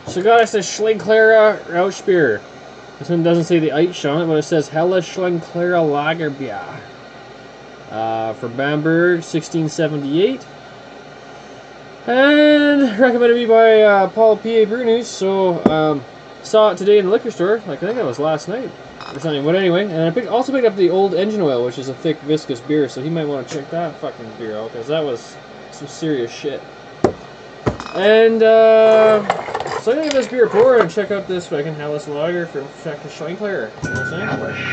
So guys, the Schlenkerla Rauchbier. This one doesn't say the Eich on it, but it says Helle Schlenkerla Lagerbier. From Bamberg, 1678. And recommended me by Paul P.A. Brunius. So, saw it today in the liquor store. Like, I think that was last night or something. But anyway, and I also picked up the Old Engine Oil, which is a thick, viscous beer. So he might want to check that fucking beer out, because that was some serious shit. And, so I'm going to give this beer a pour and check out this fucking Helles Lager from fucking Schlenkerla. You know what I'm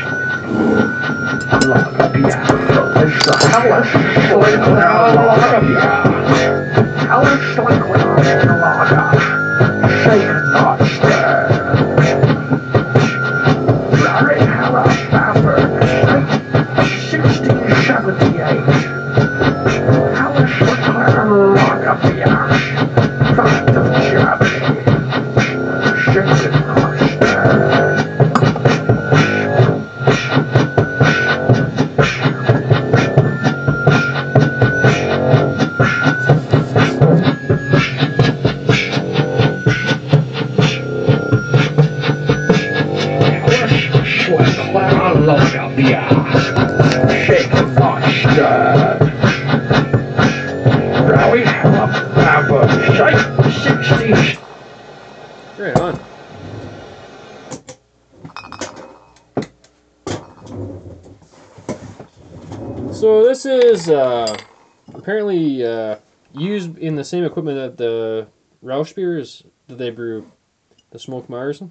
Right on. So this is apparently used in the same equipment that the Rauch beers that they brew, the smoked Marzen.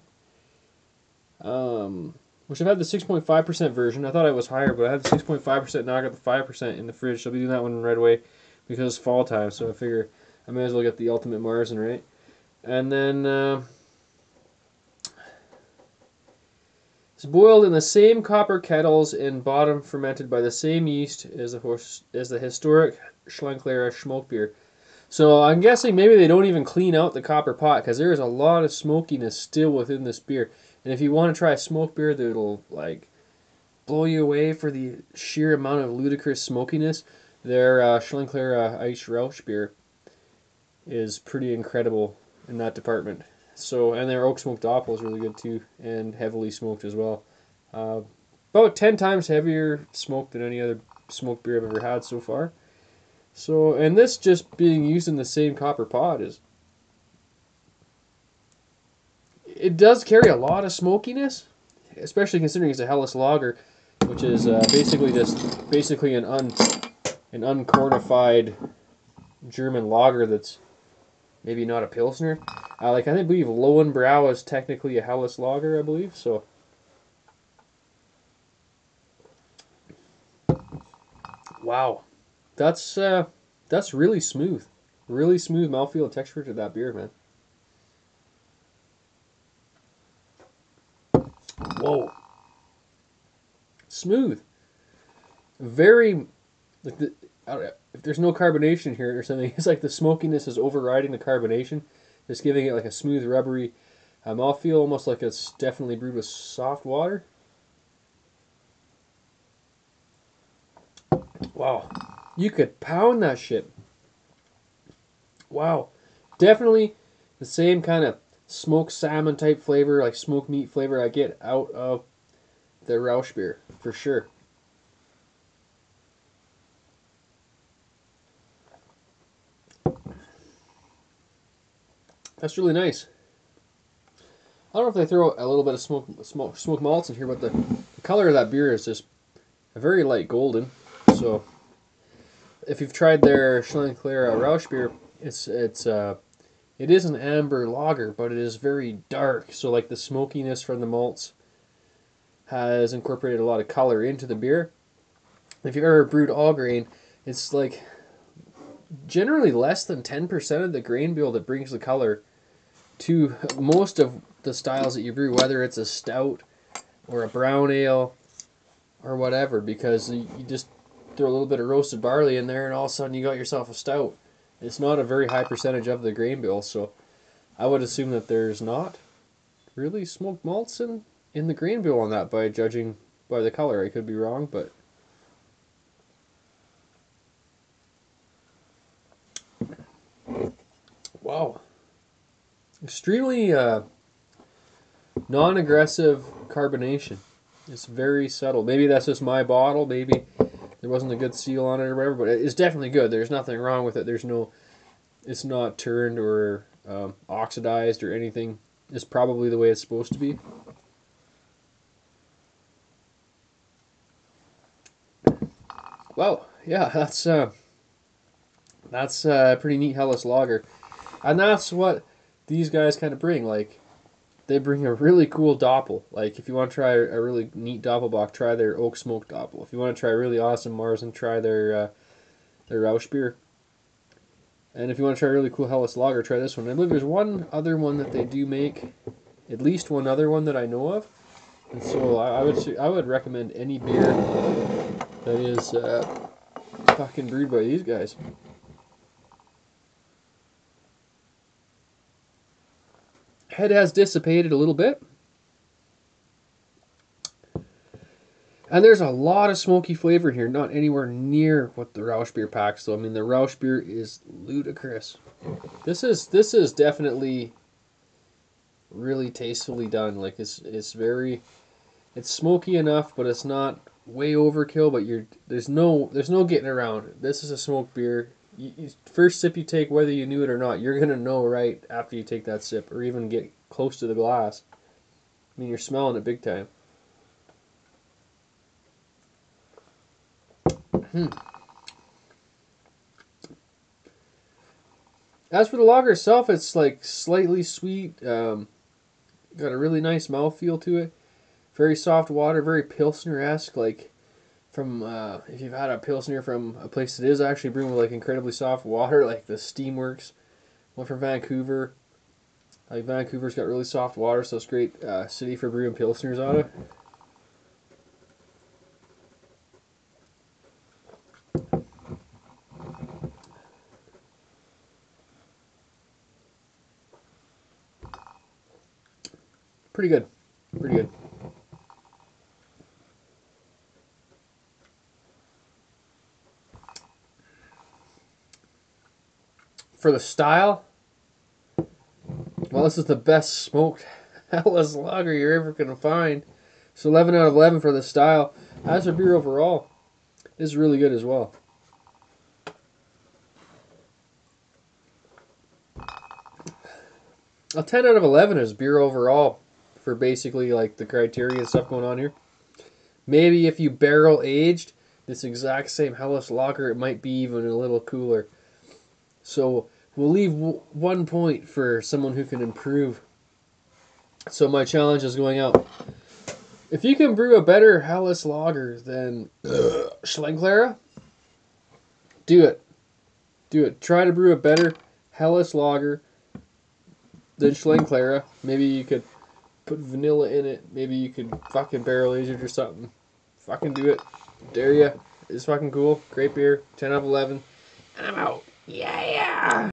Which I've had the 6.5% version. I thought it was higher, but I had the 6.5%. Now I got the 5% in the fridge. So I'll be doing that one right away because it's fall time. So I figure I may as well get the ultimate Marzen, right? And then it's boiled in the same copper kettles and bottom fermented by the same yeast as the historic Schlenkerla smoke beer. So I'm guessing maybe they don't even clean out the copper pot, because there is a lot of smokiness still within this beer. And if you want to try a smoke beer that'll like blow you away for the sheer amount of ludicrous smokiness, their Schlenkerla Eich Rauch beer is pretty incredible in that department. So, and their oak smoked apple is really good too, and heavily smoked as well. About 10 times heavier smoked than any other smoked beer I've ever had so far. So, and this just being used in the same copper pot it does carry a lot of smokiness, especially considering it's a Helles Lager, which is basically an uncornified German lager that's maybe not a Pilsner. I believe Lowenbrau is technically a Helles Lager, I believe. So, wow, that's really smooth mouthfeel and texture to that beer, man. Whoa, smooth, very like if there's no carbonation here or something, it's like the smokiness is overriding the carbonation, just giving it like a smooth, rubbery mouthfeel, almost like it's definitely brewed with soft water. Wow, you could pound that shit. Wow, definitely the same kind of smoked salmon type flavor, like smoked meat flavor I get out of the Rauch beer, for sure. That's really nice. I don't know if they throw a little bit of smoked malts in here, but the color of that beer is just a very light golden. So if you've tried their Schlenkerla Rausch beer, it is an amber lager, but it is very dark. So like the smokiness from the malts has incorporated a lot of color into the beer. If you've ever brewed all grain, it's like generally less than 10% of the grain bill that brings the color to most of the styles that you brew, whether it's a stout or a brown ale or whatever, because you just throw a little bit of roasted barley in there and all of a sudden you got yourself a stout. It's not a very high percentage of the grain bill, so I would assume that there's not really smoked malts in the grain bill on that by judging by the color. I could be wrong, but wow. Extremely non-aggressive carbonation. It's very subtle. Maybe that's just my bottle. Maybe there wasn't a good seal on it or whatever, but it's definitely good. There's nothing wrong with it. It's not turned or oxidized or anything. It's probably the way it's supposed to be. Well, yeah, that's a pretty neat Helles lager, and that's what these guys kind of bring. Like they bring a really cool doppel. Like if you want to try a really neat doppelbock, try their oak smoked doppel. If you want to try a really awesome Marzen, try their Rausch beer. And if you want to try a really cool Helles lager, try this one. I believe there's one other one that they do make, at least one other one that I know of. And so I would recommend any beer that is fucking brewed by these guys. Head has dissipated a little bit. And there's a lot of smoky flavor in here, not anywhere near what the Rausch beer packs, though. I mean, the Rausch beer is ludicrous. This is definitely really tastefully done. Like it's smoky enough, but it's not way overkill. But there's no getting around it. This is a smoked beer. First sip you take, whether you knew it or not, you're gonna know right after you take that sip, or even get close to the glass. I mean, you're smelling it big time. As for the lager itself, it's like slightly sweet. Got a really nice mouthfeel to it. Very soft water, very Pilsner-esque. Like from if you've had a Pilsner from a place that is actually brewing with like incredibly soft water, like the Steamworks one from Vancouver. Like Vancouver's got really soft water, so it's a great city for brewing Pilsners out of. Pretty good. Pretty good. For the style, well, this is the best smoked Helles lager you're ever going to find. So 11 out of 11 for the style. As for beer overall, this is really good as well. A 10 out of 11 is beer overall for basically like the criteria and stuff going on here. Maybe if you barrel aged this exact same Helles lager, it might be even a little cooler. So we'll leave 1 point for someone who can improve. So my challenge is going out. If you can brew a better Helles lager than Schlenkerla, do it. Do it. Try to brew a better Helles lager than Schlenkerla. Maybe you could put vanilla in it. Maybe you could fucking barrel age it or something. Fucking do it. Dare ya. It's fucking cool. Great beer. 10 out of 11. And I'm out. Yeah.